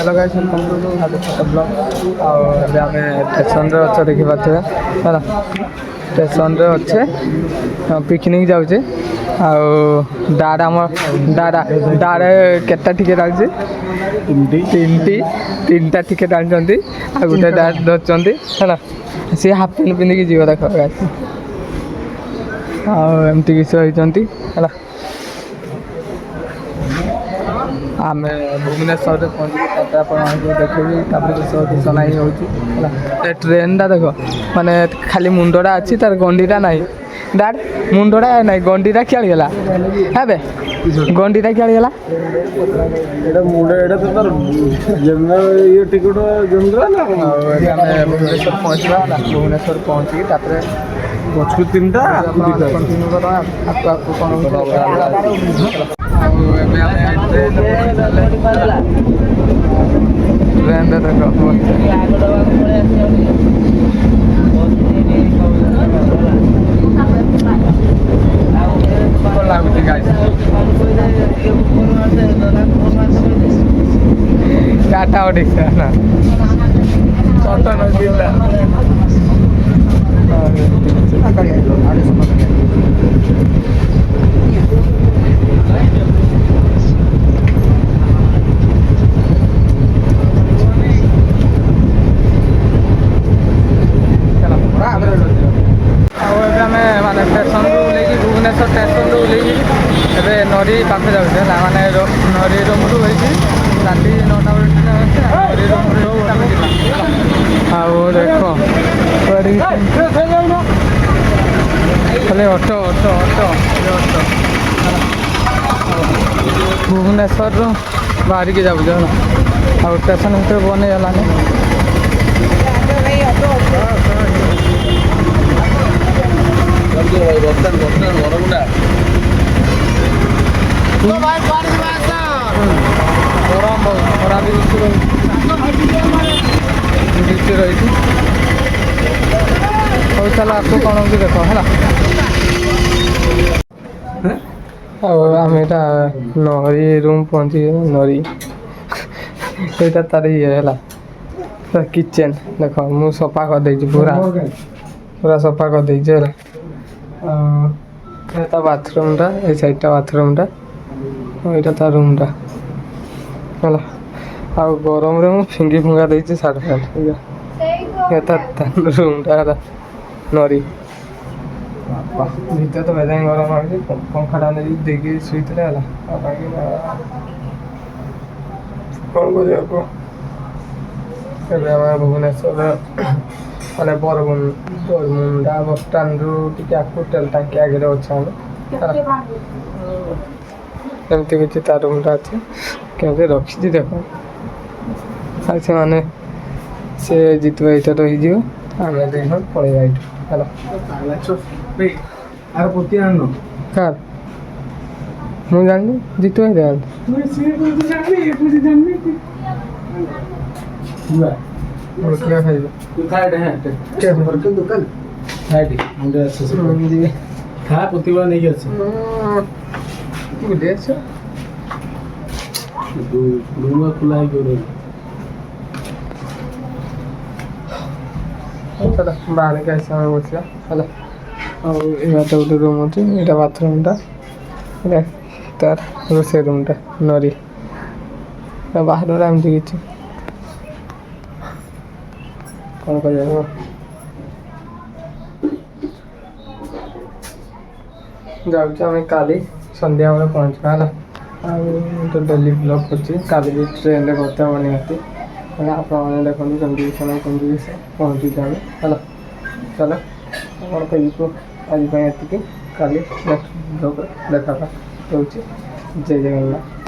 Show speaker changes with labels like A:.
A: Hello guys welcome to हाथ photo blog और आम स्टेशन अच्छे देखिपे है स्टेशन अच्छे पिकनिक जाऊे डाड़ा डाड़ा डाड़े केटा टिके डालचे तीन टा टिके डालते आ गोटे डाड़ धरती है सी हाफ पैंट पिंधिकी जीव देख आमती किसी होती है आम भुवनेश्वर पहुँची आप देखिए किस नहीं हो ट्रेन टा देख माने खाली मुंडा अच्छी तार गंडीटा ना डाड मुंडा ना गंडीटा खेलीगला हे गंडीटा खेलीगला भुवनेश्वर पहुँचा भुवनेश्वर पहुँचिकी पछू तीन टा कंटिन्यू कर आपको कौन ट्रेन लगुच टाटा ओडिशा ना छोट जिला माने स्टेशन ओल्लैकी भुवनेश्वर स्टेशन ओल्लैकी ए नरी पाखे जाऊे माने नरी रूम रू राति 9टा नरी रूम देख खाली auto auto auto auto Bhubaneswar बाहर की जाऊे आ स्टेशन भर बन गलानी गरम खरा भी रही हौ चल आपको कौन होगी देख है आम नरी रूम पहुँची नरी यहाँ तार ये है किचेन देख मु सफा कर दे पूरा पूरा सफा कर दे बाथरूम टा ये साइड बाथरूम टा यहाँ रूम टा है आ गरम रे मुझे फिंगी फुंगा दे सार्ट पैंट रूम टा नरी भर तो बेजा गरम हो पंखाटा नहीं देखिए शुते कौन कर भुवनेश्वर माने बरमुंडा बस स्टाण्ड टे आगे टाँकी आगे अच्छे एमती किसी तार रूमटा अच्छे क्या रखी देख से मैंने से जितब ये रही आम देख पलैया है कार मुझे जानी जितब क्या
B: खा प्रतिभा नहीं खुला
A: बाहर के बसला है गोटे रूम अच्छे यहाँ बाथरूम टा तार रोसे रूम टा नरी बाहर एमती किसी कौन कर जाऊँ काली संध्या बेले पहुँचवा है तो डेली ब्लॉग कर ट्रेन में करते निहती आप देखो जल्दी समय कमी पहुँची जाए है चलो कौन कह आज ये काली नेक्स्ट ब्लॉग देखा जय जगन्नाथ।